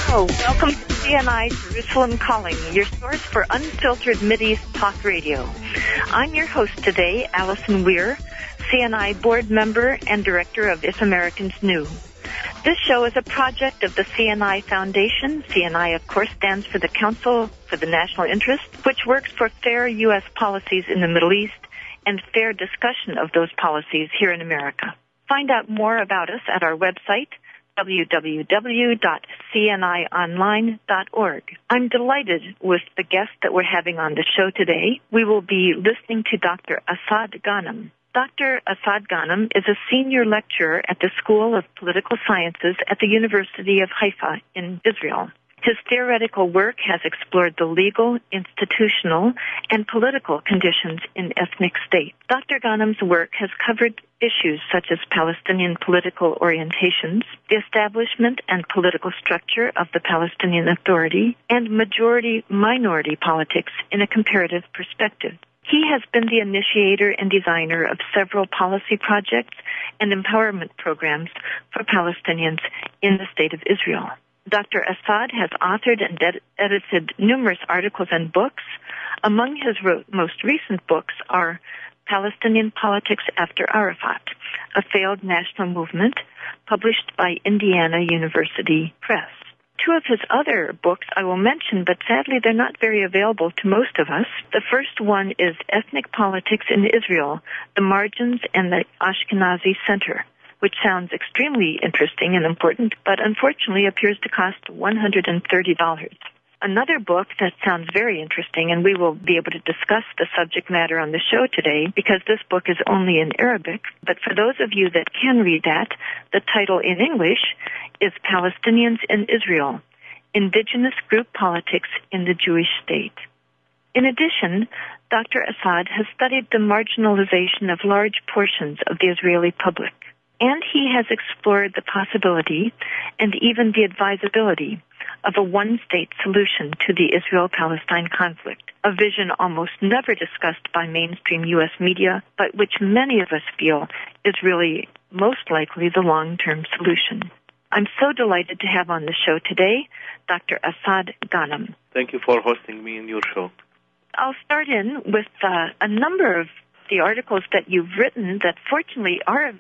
Hello, welcome to CNI Jerusalem Calling, your source for unfiltered Mideast talk radio. I'm your host today, Alison Weir, CNI board member and director of If Americans Knew. This show is a project of the CNI Foundation. CNI, of course, stands for the Council for the National Interest, which works for fair U.S. policies in the Middle East and fair discussion of those policies here in America. Find out more about us at our website, www.cnionline.org. I'm delighted with the guest that we're having on the show today. We will be listening to Dr. Asa'd Ghanem. Dr. Asa'd Ghanem is a senior lecturer at the School of Political Sciences at the University of Haifa in Israel. His theoretical work has explored the legal, institutional, and political conditions in ethnic states. Dr. Ghanem's work has covered issues such as Palestinian political orientations, the establishment and political structure of the Palestinian Authority, and majority-minority politics in a comparative perspective. He has been the initiator and designer of several policy projects and empowerment programs for Palestinians in the State of Israel. Dr. Asa'd has authored and edited numerous articles and books. Among his most recent books are Palestinian Politics After Arafat, a failed national movement, published by Indiana University Press. Two of his other books I will mention, but sadly they're not very available to most of us. The first one is Ethnic Politics in Israel, The Margins and the Ashkenazi Center, which sounds extremely interesting and important, but unfortunately appears to cost $130. Another book that sounds very interesting, and we will be able to discuss the subject matter on the show today because this book is only in Arabic, but for those of you that can read that, the title in English is Palestinians in Israel, Indigenous Group Politics in the Jewish State. In addition, Dr. Asa'd has studied the marginalization of large portions of the Israeli public, and he has explored the possibility and even the advisability of a one-state solution to the Israel-Palestine conflict, a vision almost never discussed by mainstream U.S. media, but which many of us feel is really most likely the long-term solution. I'm so delighted to have on the show today Dr. Asa'd Ghanem. Thank you for hosting me in your show. I'll start in with a number of the articles that you've written that fortunately are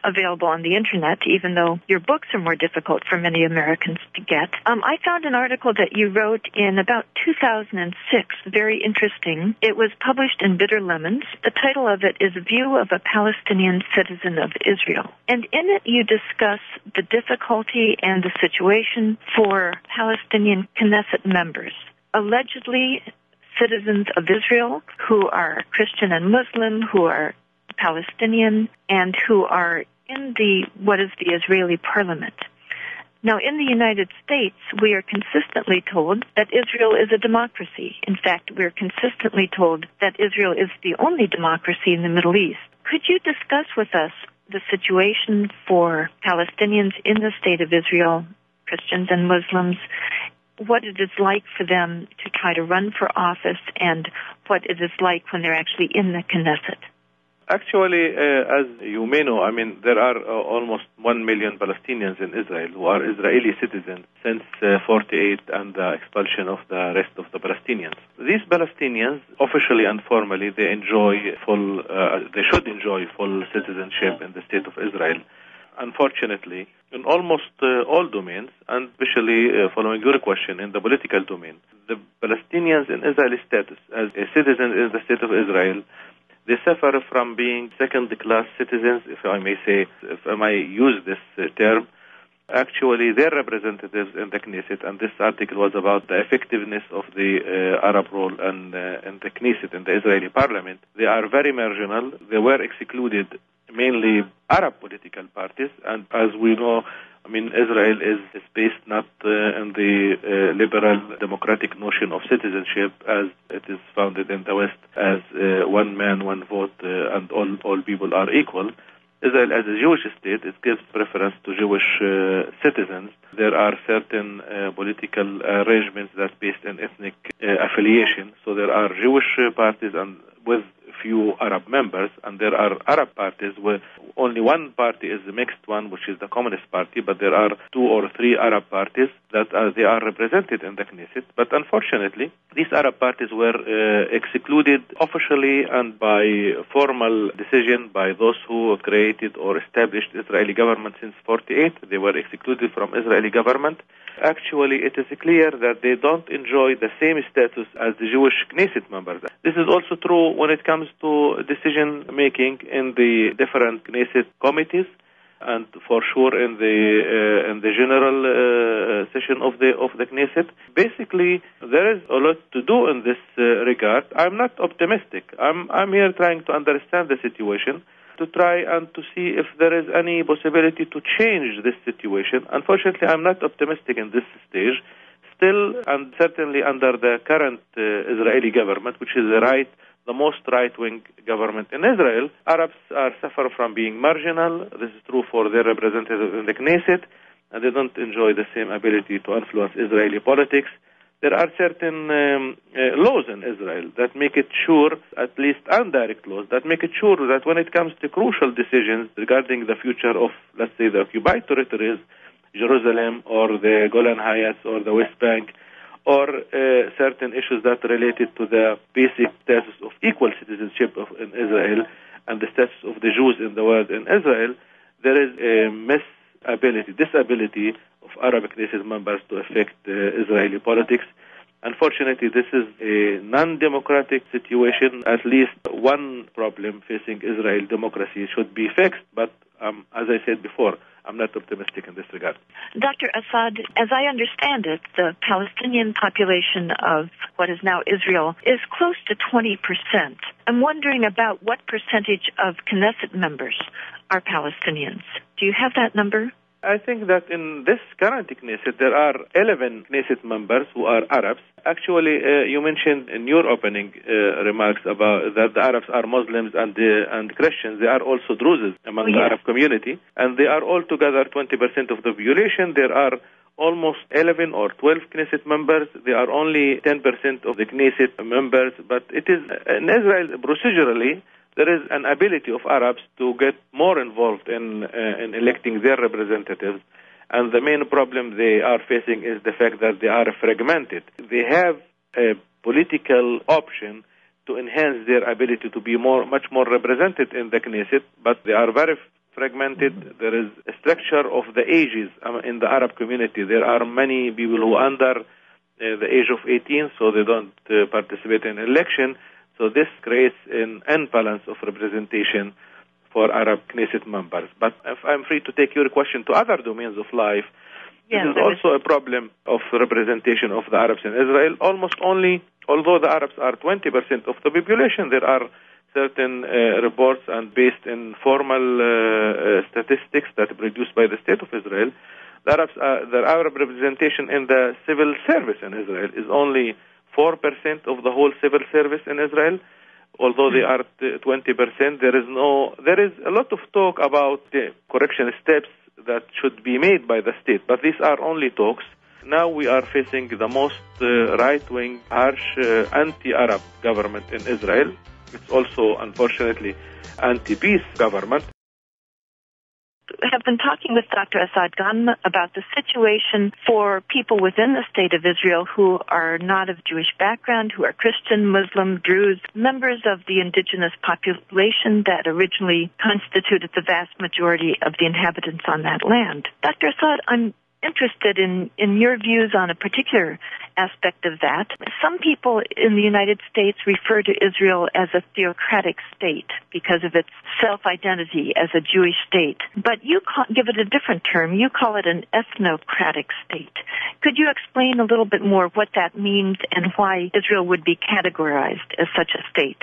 available on the Internet, even though your books are more difficult for many Americans to get. I found an article that you wrote in about 2006, very interesting. It was published in Bitter Lemons. The title of it is View of a Palestinian Citizen of Israel. And in it you discuss the difficulty and the situation for Palestinian Knesset members. Allegedly, citizens of Israel who are Christian and Muslim, who are Palestinian, and who are in what is the Israeli parliament. Now, in the United States, we are consistently told that Israel is a democracy. In fact, we're consistently told that Israel is the only democracy in the Middle East. Could you discuss with us the situation for Palestinians in the State of Israel, Christians and Muslims, what it is like for them to try to run for office, and what it is like when they're actually in the Knesset? Actually, as you may know, there are almost 1 million Palestinians in Israel who are Israeli citizens since 48 and the expulsion of the rest of the Palestinians. These Palestinians, officially and formally, they should enjoy full citizenship in the State of Israel. Unfortunately, in almost all domains, and especially following your question, in the political domain, the Palestinians in Israeli status as a citizen in the State of Israel, they suffer from being second-class citizens, if I may use this term. Actually, their representatives in the Knesset, and this article was about the effectiveness of the Arab role in the Knesset, in the Israeli parliament. They are very marginal. They were excluded, mainly Arab political parties, and as we know, Israel is based not in the liberal democratic notion of citizenship as it is founded in the West as one man, one vote, and all people are equal. Israel, as a Jewish state, it gives preference to Jewish citizens. There are certain political arrangements that's based on ethnic affiliation. So there are Jewish parties and with few Arab members, and there are Arab parties where only one party is the mixed one, which is the Communist Party, but there are 2 or 3 Arab parties. that they are represented in the Knesset. But unfortunately, these Arab parties were excluded officially and by formal decision by those who created or established Israeli government since 1948. They were excluded from Israeli government. Actually, it is clear that they don't enjoy the same status as the Jewish Knesset members. This is also true when it comes to decision making in the different Knesset committees, and for sure in the general session of the Knesset. Basically, there is a lot to do in this regard. I'm not optimistic. I'm here trying to understand the situation, to try and to see if there is any possibility to change this situation. Unfortunately, I'm not optimistic in this stage. Still, and certainly under the current Israeli government, which is the most right-wing government in Israel, Arabs are suffer from being marginal. This is true for their representatives in the Knesset, and they don't enjoy the same ability to influence Israeli politics. There are certain laws in Israel that make it sure, at least indirect laws, that make it sure that when it comes to crucial decisions regarding the future of, let's say, the occupied territories, Jerusalem or the Golan Heights or the West Bank, or certain issues that related to the basic status of equal citizenship in Israel and the status of the Jews in the world in Israel, there is a disability of Arab Knesset members to affect Israeli politics. Unfortunately, this is a non-democratic situation. At least one problem facing Israel democracy should be fixed, but as I said before, I'm not optimistic in this regard. Dr. Asa'd, as I understand it, the Palestinian population of what is now Israel is close to 20%. I'm wondering about what percentage of Knesset members are Palestinians. Do you have that number? I think that in this current Knesset, there are 11 Knesset members who are Arabs. Actually, you mentioned in your opening remarks about that the Arabs are Muslims and Christians. They are also Druses among the Arab community, and they are altogether 20% of the population. There are almost 11 or 12 Knesset members. They are only 10% of the Knesset members, but it is in Israel procedurally. There is an ability of Arabs to get more involved in electing their representatives. And the main problem they are facing is the fact that they are fragmented. They have a political option to enhance their ability to be much more represented in the Knesset, but they are very fragmented. There is a structure of the ages in the Arab community. There are many people who are under the age of 18, so they don't participate in election. So this creates an imbalance of representation for Arab Knesset members. But if I'm free to take your question to other domains of life, this is also a problem of representation of the Arabs in Israel. Almost only, although the Arabs are 20% of the population, there are certain reports and based in formal statistics that are produced by the State of Israel, the Arab representation in the civil service in Israel is only 4% of the whole civil service in Israel. Although they are 20%, there is a lot of talk about the correction steps that should be made by the state, but these are only talks. Now we are facing the most right-wing, harsh, anti-Arab government in Israel. It's also, unfortunately, anti-peace government. I have been talking with Dr. Asa'd Ghanem about the situation for people within the state of Israel who are not of Jewish background, who are Christian, Muslim, Druze, members of the indigenous population that originally constituted the vast majority of the inhabitants on that land. Dr. Asa'd, I'm interested in your views on a particular aspect of that. Some people in the United States refer to Israel as a theocratic state because of its self-identity as a Jewish state. But you give it a different term. You call it an ethnocratic state. Could you explain a little bit more what that means and why Israel would be categorized as such a state?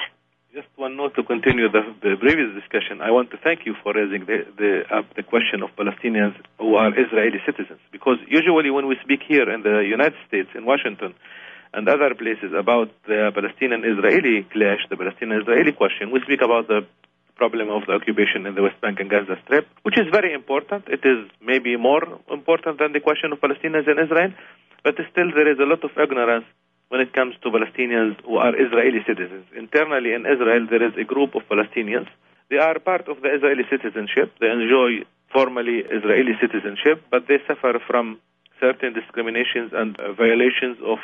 Just one note to continue the previous discussion. I want to thank you for raising the question of Palestinians who are Israeli citizens, because usually when we speak here in the United States, in Washington, and other places about the Palestinian-Israeli clash, the Palestinian-Israeli question, we speak about the problem of the occupation in the West Bank and Gaza Strip, which is very important. It is maybe more important than the question of Palestinians in Israel, but still there is a lot of ignorance when it comes to Palestinians who are Israeli citizens. Internally in Israel, there is a group of Palestinians. They are part of the Israeli citizenship. They enjoy formally Israeli citizenship, but they suffer from certain discriminations and violations of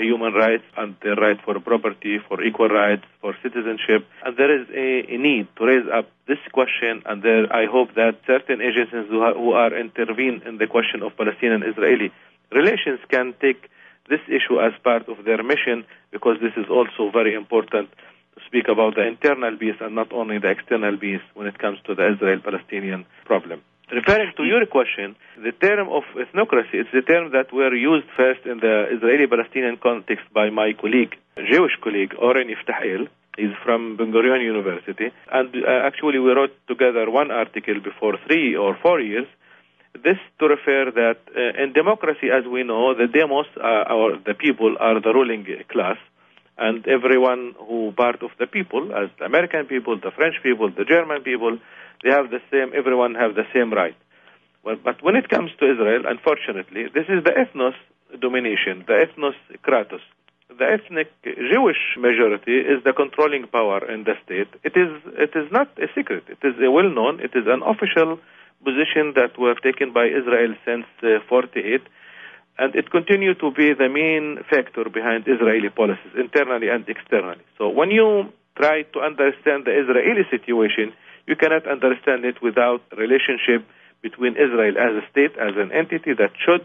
human rights and their right for property, for equal rights, for citizenship. And there is a need to raise up this question, and I hope that certain agencies who are intervene in the question of Palestinian-Israeli relations can take this issue as part of their mission, because this is also very important to speak about the internal peace and not only the external peace when it comes to the Israel-Palestinian problem. Referring to your question, the term of ethnocracy, it's the term that were used first in the Israeli-Palestinian context by my colleague, Jewish colleague, Oren Iftahiel. He's from Ben Gurion University. And actually we wrote together one article before 3 or 4 years. This to refer that in democracy, as we know, the demos, or the people, are the ruling class. And everyone who part of the people, as the American people, the French people, the German people, they have the same, everyone have the same right. Well, but when it comes to Israel, unfortunately, this is the ethnos domination, the ethnos kratos. The ethnic Jewish majority is the controlling power in the state. It is not a secret. It is a well-known, it is an official position that were taken by Israel since 48. And it continued to be the main factor behind Israeli policies, internally and externally. So when you try to understand the Israeli situation, you cannot understand it without relationship between Israel as a state, as an entity that should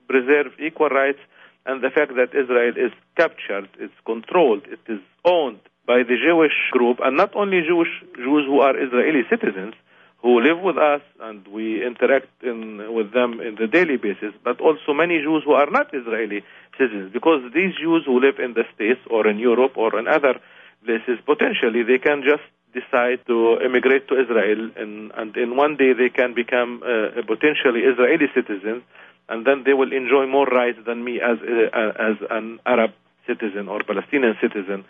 preserve equal rights, and the fact that Israel is captured, it's controlled, it is owned by the Jewish group, and not only Jews who are Israeli citizens, who live with us and we interact with them in the daily basis, but also many Jews who are not Israeli citizens, because these Jews who live in the States or in Europe or in other places, potentially they can just decide to immigrate to Israel, and in one day they can become potentially Israeli citizens, and then they will enjoy more rights than me as an Arab citizen or Palestinian citizen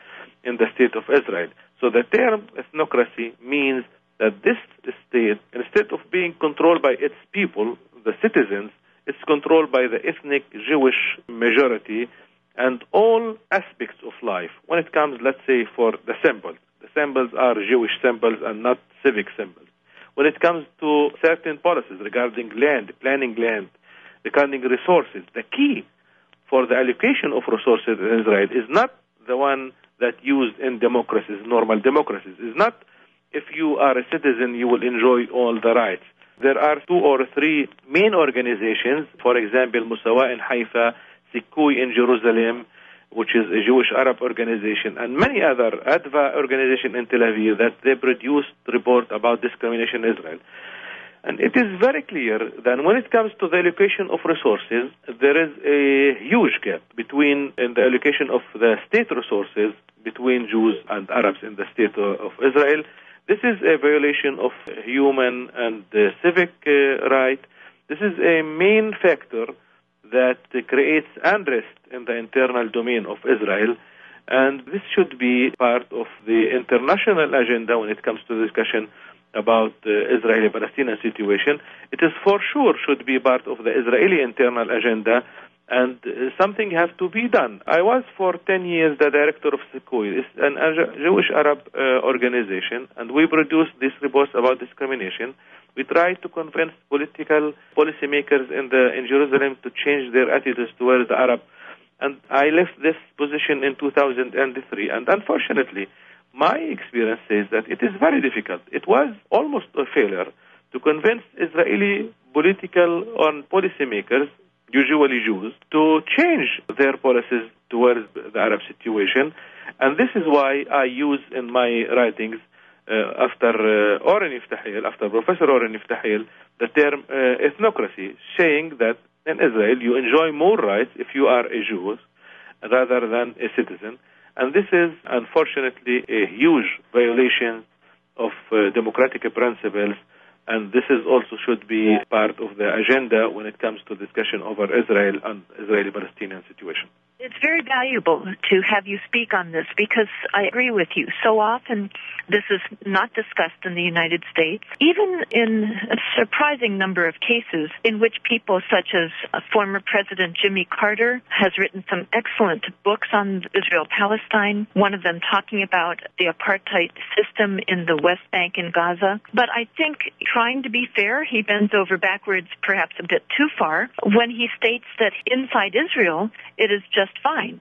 in the state of Israel. So the term ethnocracy means that this state, instead of being controlled by its people, the citizens, it's controlled by the ethnic Jewish majority and all aspects of life. When it comes, let's say, for the symbols, the symbols are Jewish symbols and not civic symbols. When it comes to certain policies regarding land, planning land, regarding resources, the key for the allocation of resources in Israel is not the one that used in democracies, normal democracies. It's not if you are a citizen, you will enjoy all the rights. There are 2 or 3 main organizations, for example, Musawa in Haifa, Sikui in Jerusalem, which is a Jewish Arab organization, and many other, ADVA organization in Tel Aviv, that they produced report about discrimination in Israel. And it is very clear that when it comes to the allocation of resources, there is a huge gap between in the allocation of the state resources between Jews and Arabs in the state of Israel. This is a violation of human and civic right. This is a main factor that creates unrest in the internal domain of Israel, and this should be part of the international agenda when it comes to the discussion about the Israeli-Palestinian situation. It is for sure should be part of the Israeli internal agenda, and something has to be done. I was for 10 years the director of Sikui. It's an Jewish Arab organization, and we produced these reports about discrimination. We tried to convince political policymakers in Jerusalem to change their attitudes towards the Arab. And I left this position in 2003, and unfortunately, my experience says that it is very difficult. It was almost a failure to convince Israeli political and policymakers, usually Jews, to change their policies towards the Arab situation. And this is why I use in my writings, after Professor Oren Iftahiel, the term ethnocracy, saying that in Israel you enjoy more rights if you are a Jew rather than a citizen. And this is, unfortunately, a huge violation of democratic principles, and this is also should be part of the agenda when it comes to discussion over Israel and Israeli-Palestinian situation. It's very valuable to have you speak on this because I agree with you. So often this is not discussed in the United States, even in a surprising number of cases in which people such as former President Jimmy Carter has written some excellent books on Israel-Palestine, one of them talking about the apartheid system in the West Bank and Gaza. But I think, trying to be fair, he bends over backwards perhaps a bit too far when he states that inside Israel it is just fine,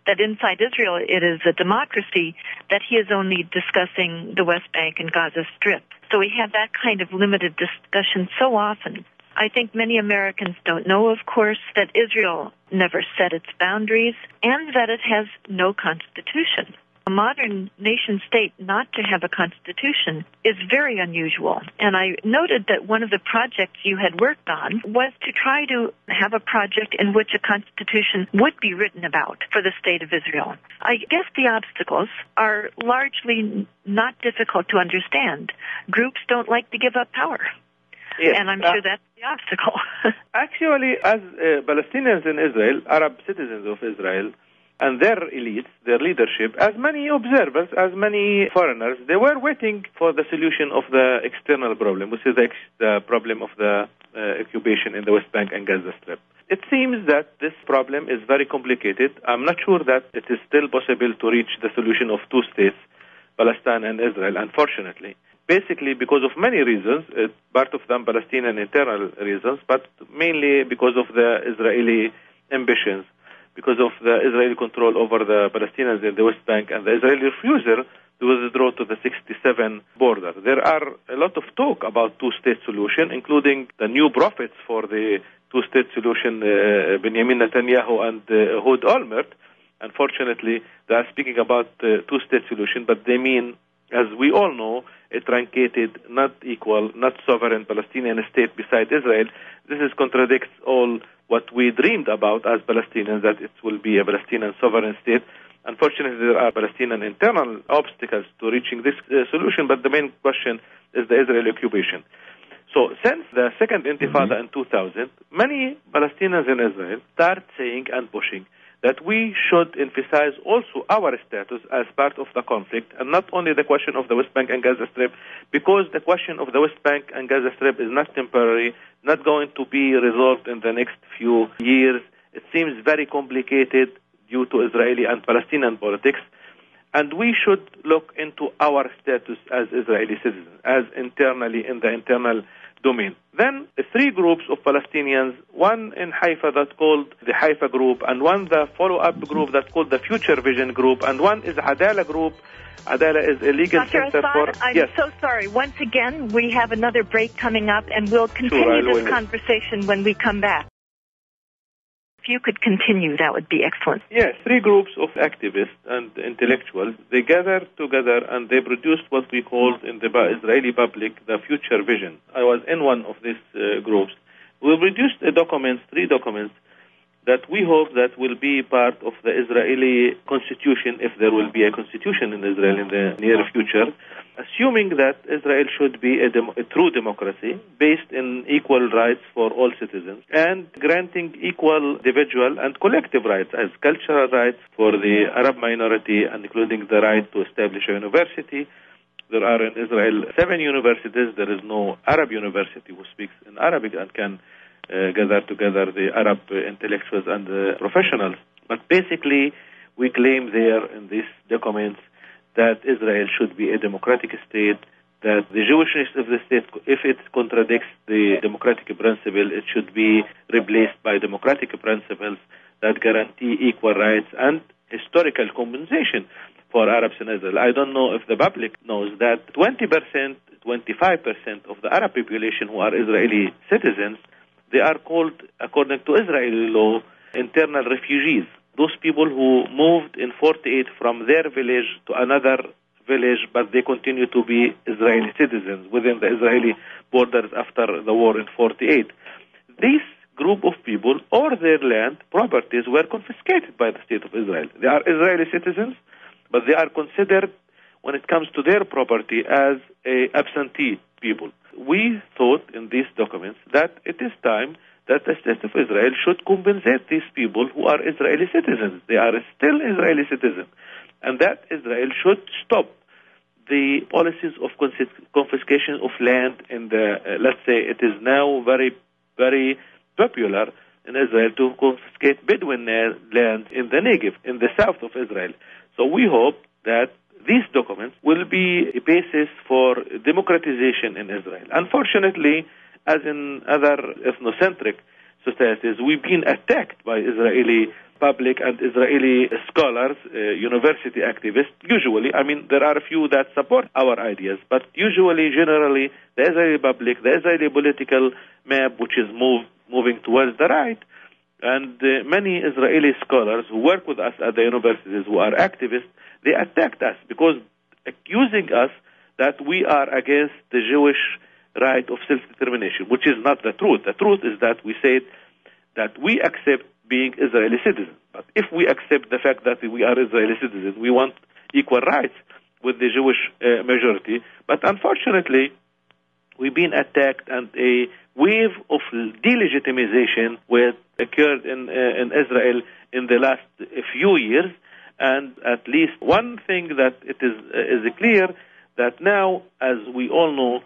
that inside Israel it is a democracy, that he is only discussing the West Bank and Gaza Strip. So we have that kind of limited discussion so often. I think many Americans don't know, of course, that Israel never set its boundaries and that it has no constitution. A modern nation-state not to have a constitution is very unusual. And I noted that one of the projects you had worked on was to try to have a project in which a constitution would be written about for the State of Israel. I guess the obstacles are largely not difficult to understand. Groups don't like to give up power. Yes. And I'm sure that's the obstacle. Actually, as Palestinians in Israel, Arab citizens of Israel, and their elites, their leadership, as many observers, as many foreigners, they were waiting for the solution of the external problem, which is the problem of the occupation in the West Bank and Gaza Strip. It seems that this problem is very complicated. I'm not sure that it is still possible to reach the solution of two states, Palestine and Israel, unfortunately. Basically because of many reasons, part of them Palestinian internal reasons, but mainly because of the Israeli ambitions, because of the Israeli control over the Palestinians in the West Bank and the Israeli refusal to withdraw to the 67 border. There are a lot of talk about two-state solution, including the new prophets for the two-state solution, Benjamin Netanyahu and Ehud Olmert. Unfortunately, they are speaking about two-state solution, but they mean, as we all know, a truncated, not equal, not sovereign Palestinian state beside Israel. This contradicts all what we dreamed about as Palestinians, that it will be a Palestinian sovereign state. Unfortunately, there are Palestinian internal obstacles to reaching this solution, but the main question is the Israeli occupation. So since the second intifada in 2000, many Palestinians in Israel start saying and pushing that we should emphasize also our status as part of the conflict, and not only the question of the West Bank and Gaza Strip, because the question of the West Bank and Gaza Strip is not temporary, not going to be resolved in the next few years. It seems very complicated due to Israeli and Palestinian politics, and we should look into our status as Israeli citizens, as internally in the internal domain. Then three groups of Palestinians, one in Haifa that's called the Haifa Group, and one the follow-up group that's called the Future Vision Group, and one is Adala Group. Adala is a legal center for... I'm so sorry. Once again, we have another break coming up, and we'll continue this conversation when we come back. If you could continue, that would be excellent. Yes, three groups of activists and intellectuals, they gathered together and they produced what we called in the Israeli public the Future Vision. I was in one of these groups. We produced three documents that we hope that will be part of the Israeli constitution, if there will be a constitution in Israel in the near future, assuming that Israel should be a true democracy based in equal rights for all citizens and granting equal individual and collective rights as cultural rights for the Arab minority, and including the right to establish a university. There are in Israel 7 universities. There is no Arab university who speaks in Arabic and can gather together the Arab intellectuals and professionals. But basically, we claim there in these documents that Israel should be a democratic state, that the Jewishness of the state, if it contradicts the democratic principle, it should be replaced by democratic principles that guarantee equal rights and historical compensation for Arabs in Israel. I don't know if the public knows that 20%, 25% of the Arab population who are Israeli citizens, they are called, according to Israeli law, internal refugees. Those people who moved in 48 from their village to another village, but they continue to be Israeli citizens within the Israeli borders after the war in 48. This group of people or their land, properties, were confiscated by the state of Israel. They are Israeli citizens, but they are considered, when it comes to their property, as absentee people. We thought in these documents that it is time that the state of Israel should compensate these people who are Israeli citizens. They are still Israeli citizens. And that Israel should stop the policies of confiscation of land in the, let's say, it is now very, very popular in Israel to confiscate Bedouin land in the Negev, in the south of Israel. So we hope that these documents will be a basis for democratization in Israel. Unfortunately, as in other ethnocentric societies, we've been attacked by Israeli public and Israeli scholars, university activists. Usually, I mean, there are a few that support our ideas, but usually, generally, the Israeli public, the Israeli political map, which is moving towards the right, and many Israeli scholars who work with us at the universities who are activists, they attacked us because accusing us that we are against the Jewish right of self-determination, which is not the truth. The truth is that we said that we accept being Israeli citizens. But if we accept the fact that we are Israeli citizens, we want equal rights with the Jewish majority. But unfortunately, we've been attacked, and a wave of delegitimization occurred in Israel in the last few years. And at least one thing that it is clear that now, as we all know,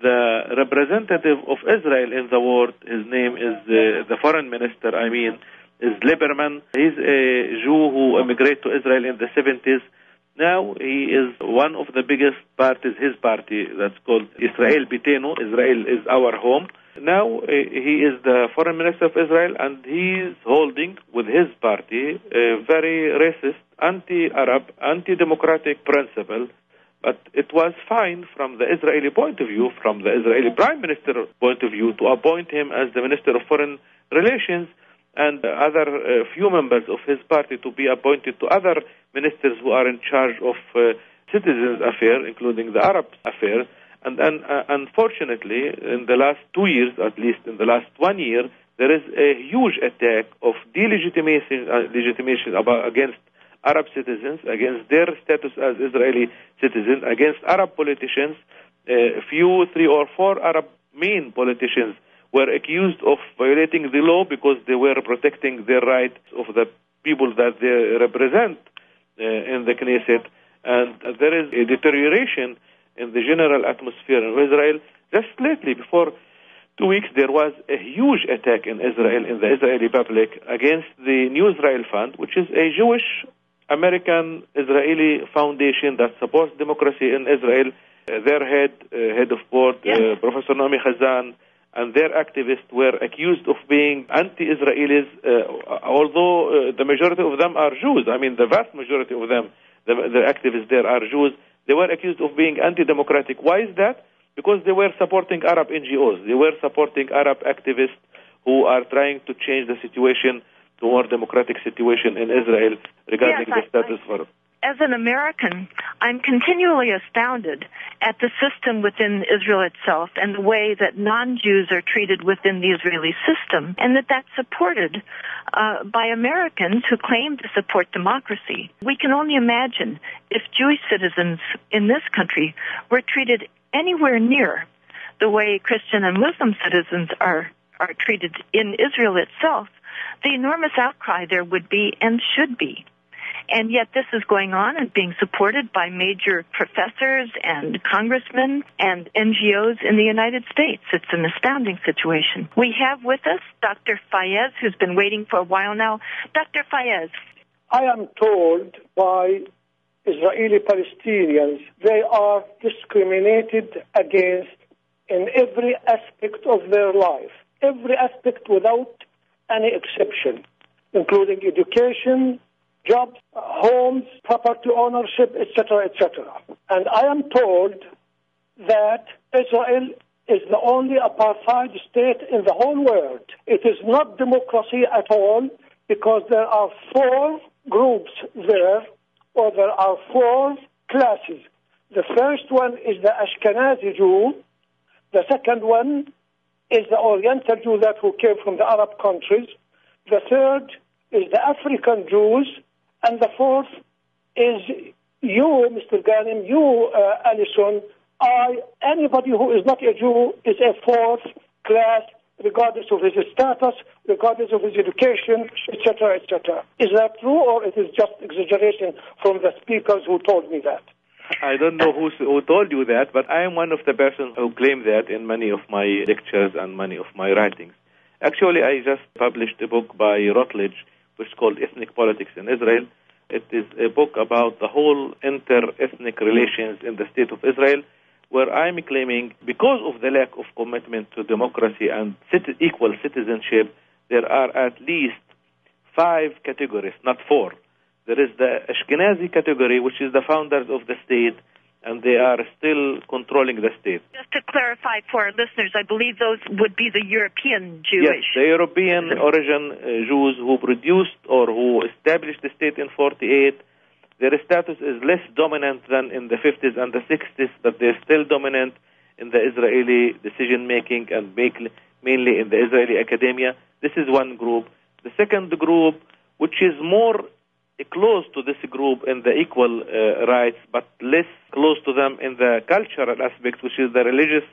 the representative of Israel in the world, his name is the foreign minister, is Lieberman. He's a Jew who immigrated to Israel in the 70s. Now he is one of the biggest parties, his party, that's called Israel-Palestinians. Israel is our home. Now he is the foreign minister of Israel, and he is holding with his party a very racist, anti-Arab, anti-democratic principle. But it was fine from the Israeli point of view, from the Israeli prime minister point of view, to appoint him as the minister of foreign relations, and other few members of his party to be appointed to other ministers who are in charge of citizens' affairs, including the Arab affairs. And unfortunately, in the last 2 years, at least in the last 1 year, there is a huge attack of delegitimation against Arab citizens, against their status as Israeli citizens, against Arab politicians. Three or four Arab main politicians were accused of violating the law because they were protecting the rights of the people that they represent in the Knesset. And there is a deterioration in the general atmosphere in Israel. Just lately, before 2 weeks, there was a huge attack in Israel, in the Israeli public, against the New Israel Fund, which is a Jewish American Israeli foundation that supports democracy in Israel. Their head of board, yes, Professor Naomi Chazan, and their activists were accused of being anti-Israelis, although the majority of them are Jews. The vast majority of them, the activists there are Jews. They were accused of being anti-democratic. Why is that? Because they were supporting Arab NGOs. They were supporting Arab activists who are trying to change the situation to a more democratic situation in Israel regarding the status for. As an American, I'm continually astounded at the system within Israel itself and the way that non-Jews are treated within the Israeli system, and that's supported by Americans who claim to support democracy. We can only imagine if Jewish citizens in this country were treated anywhere near the way Christian and Muslim citizens are treated in Israel itself, the enormous outcry there would be and should be. And yet this is going on and being supported by major professors and congressmen and NGOs in the United States. It's an astounding situation. We have with us Dr. Fayez, who's been waiting for a while now. Dr. Fayez. I am told by Israeli-Palestinians they are discriminated against in every aspect of their life, every aspect without any exception, including education, jobs, homes, property ownership, etc., etc. And I am told that Israel is the only apartheid state in the whole world. It is not democracy at all because there are 4 groups there, or there are 4 classes. The first one is the Ashkenazi Jew. The second one is the Oriental Jew that who came from the Arab countries. The third is the African Jews. And the fourth is you, Mr. Ghanem, you, Alison. Anybody who is not a Jew is a fourth-class regardless of his status, regardless of his education, etc., etc. Is that true, or it is just exaggeration from the speakers who told me that? I don't know who told you that, but I am one of the persons who claim that in many of my lectures and many of my writings. Actually, I just published a book by Routledge, which is called Ethnic Politics in Israel. It is a book about the whole inter-ethnic relations in the State of Israel, where I'm claiming, because of the lack of commitment to democracy and equal citizenship, there are at least 5 categories, not 4. There is the Ashkenazi category, which is the founders of the state, and they are still controlling the state. Just to clarify for our listeners, I believe those would be the European Jewish. Yes, the European origin Jews who produced or who established the state in 1948. Their status is less dominant than in the 50s and the 60s, but they're still dominant in the Israeli decision-making and mainly in the Israeli academia. This is one group. The second group, which is more close to this group in the equal rights, but less close to them in the cultural aspect, which is the religious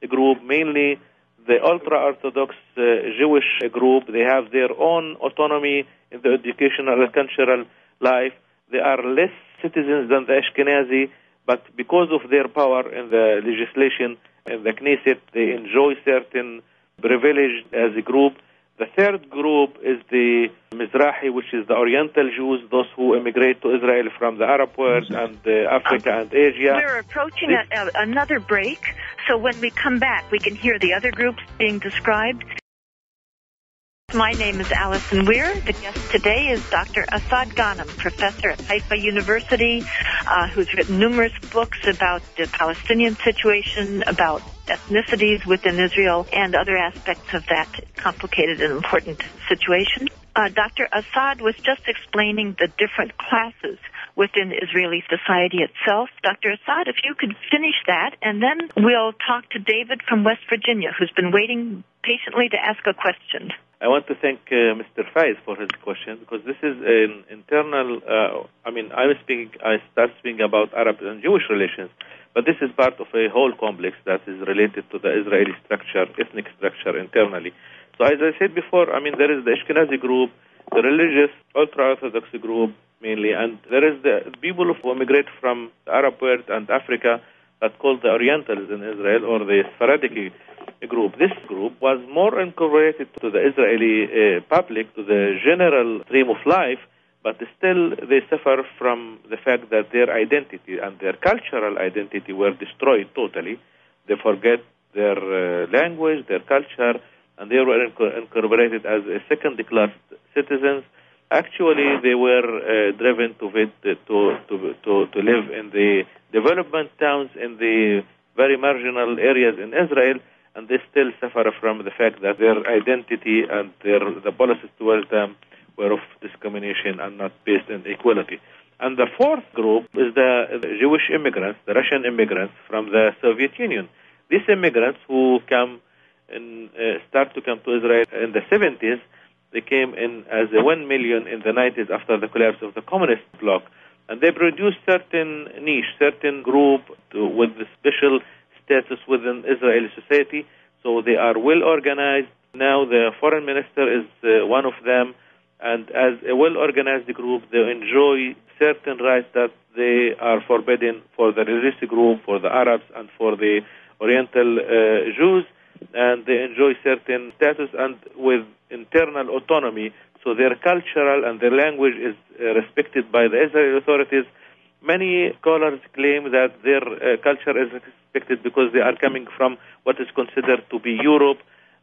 group, mainly the ultra-Orthodox Jewish group. They have their own autonomy in the educational and cultural life. They are less citizens than the Ashkenazi, but because of their power in the legislation in the Knesset, they enjoy certain privilege as a group. The third group is the Mizrahi, which is the Oriental Jews, those who immigrate to Israel from the Arab world and Africa and Asia. We're approaching another break, so when we come back, we can hear the other groups being described. My name is Alison Weir. The guest today is Dr. Asa'd Ghanem, professor at Haifa University, who's written numerous books about the Palestinian situation, about ethnicities within Israel, and other aspects of that complicated and important situation. Dr. Asa'd was just explaining the different classes within Israeli society itself. Dr. Asa'd, if you could finish that, and then we'll talk to David from West Virginia, who's been waiting patiently to ask a question. I want to thank Mr. Faiz for his question, because this is an internal, I start speaking about Arab and Jewish relations, but this is part of a whole complex that is related to the Israeli structure, ethnic structure internally. So as I said before, there is the Ashkenazi group, the religious ultra-Orthodox group mainly, and there is the people who immigrate from the Arab world and Africa that called the Orientals in Israel, or the Sephardic group. This group was more incorporated to the Israeli public, to the general stream of life, but still they suffer from the fact that their identity and their cultural identity were destroyed totally. They forget their language, their culture, and they were incorporated as second-class citizens. Actually, they were driven to live in the development towns in the very marginal areas in Israel, and they still suffer from the fact that their identity and the policies towards them were of discrimination and not based on equality. And the fourth group is the Jewish immigrants, the Russian immigrants from the Soviet Union. These immigrants who start to come to Israel in the 70s, they came in as 1 million in the 90s after the collapse of the communist bloc. And they produced certain niche, certain group with the special status within Israeli society. So they are well organized. Now the foreign minister is one of them. And as a well-organized group, they enjoy certain rights that they are forbidden for the religious group, for the Arabs, and for the Oriental Jews. And they enjoy certain status and with internal autonomy. So their cultural and their language is respected by the Israeli authorities. Many scholars claim that their culture is respected because they are coming from what is considered to be Europe,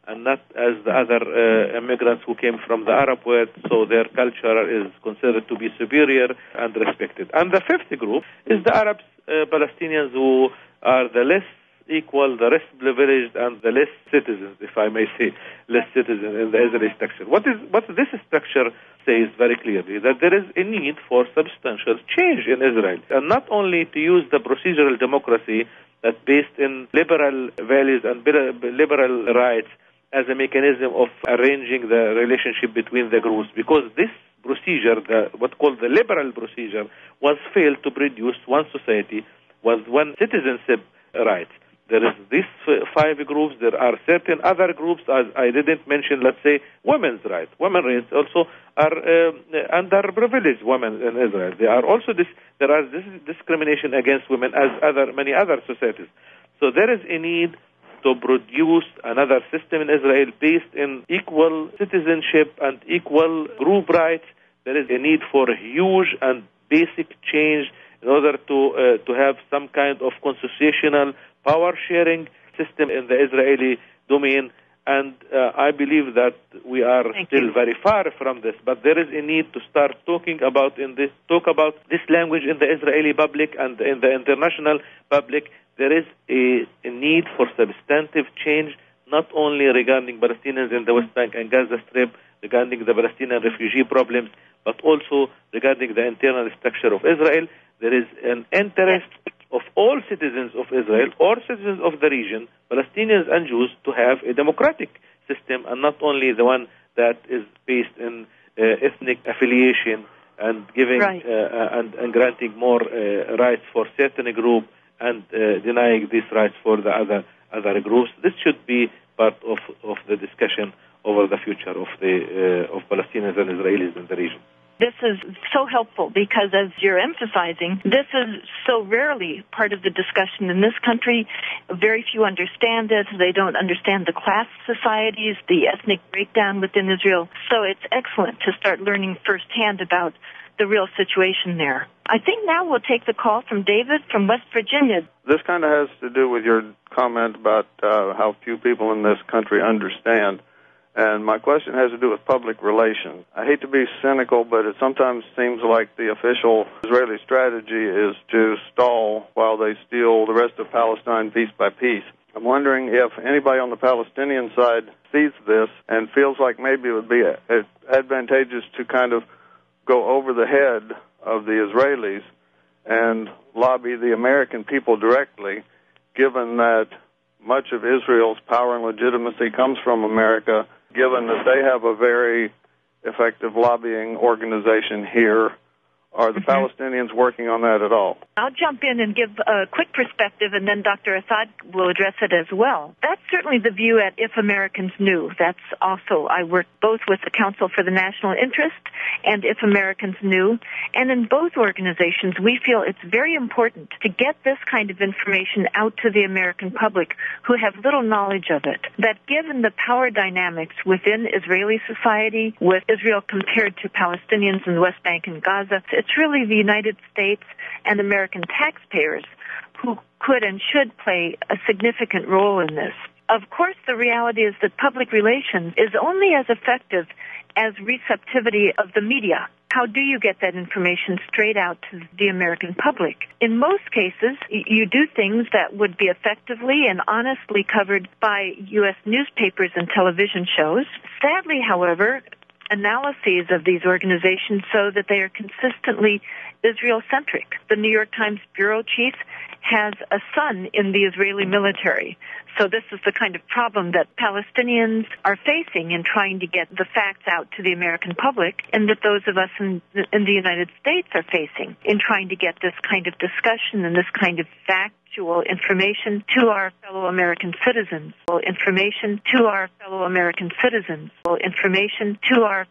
and not as the other immigrants who came from the Arab world, so their culture is considered to be superior and respected. And the fifth group is the Arabs, Palestinians, who are the less equal, the less privileged, and the less citizens, if I may say, less citizens in the Israeli structure. What this structure says very clearly, that there is a need for substantial change in Israel, and not only to use the procedural democracy that's based in liberal values and liberal rights as a mechanism of arranging the relationship between the groups, because this procedure, what's called the liberal procedure, was failed to produce one society with one citizenship rights. There is these 5 groups. There are certain other groups, as I didn't mention, let's say, women's rights. Women's rights also are underprivileged women in Israel. There is discrimination against women as many other societies. So there is a need to produce another system in Israel based in equal citizenship and equal group rights. There is a need for a huge and basic change in order to have some kind of constitutional power-sharing system in the Israeli domain. And I believe that we are still very far from this. But there is a need to start talk about this language in the Israeli public and in the international public. There is a need for substantive change, not only regarding Palestinians in the West Bank and Gaza Strip, regarding the Palestinian refugee problems, but also regarding the internal structure of Israel. There is an interest of all citizens of Israel or citizens of the region, Palestinians and Jews, to have a democratic system and not only the one that is based in ethnic affiliation and giving and granting more rights for certain group and denying these rights for the other groups. This should be part of the discussion over the future of Palestinians and Israelis in the region. This is so helpful because, as you're emphasizing, this is so rarely part of the discussion in this country. Very few understand it. They don't understand the class societies, the ethnic breakdown within Israel. So it's excellent to start learning firsthand about the real situation there. I think now we'll take the call from David from West Virginia. This kind of has to do with your comment about how few people in this country understand. And my question has to do with public relations. I hate to be cynical, but it sometimes seems like the official Israeli strategy is to stall while they steal the rest of Palestine piece by piece. I'm wondering if anybody on the Palestinian side sees this and feels like maybe it would be advantageous to kind of go over the head of the Israelis and lobby the American people directly, given that much of Israel's power and legitimacy comes from America, given that they have a very effective lobbying organization here. Are the Palestinians working on that at all? I'll jump in and give a quick perspective, and then Dr. Asa'd will address it as well. That's certainly the view at If Americans Knew. That's also, I work both with the Council for the National Interest and If Americans Knew. And in both organizations, we feel it's very important to get this kind of information out to the American public who have little knowledge of it. That given the power dynamics within Israeli society, with Israel compared to Palestinians in the West Bank and Gaza, it's really the United States and American taxpayers who could and should play a significant role in this. Of course, the reality is that public relations is only as effective as receptivity of the media. How do you get that information straight out to the American public? In most cases, you do things that would be effectively and honestly covered by U.S. newspapers and television shows. Sadly, however, analyses of these organizations show that they are consistently Israel-centric. The New York Times bureau chief has a son in the Israeli military. So this is the kind of problem that Palestinians are facing in trying to get the facts out to the American public, and that those of us in the United States are facing in trying to get this kind of discussion and this kind of factual information to our fellow American citizens. Information to our fellow American citizens. Information to our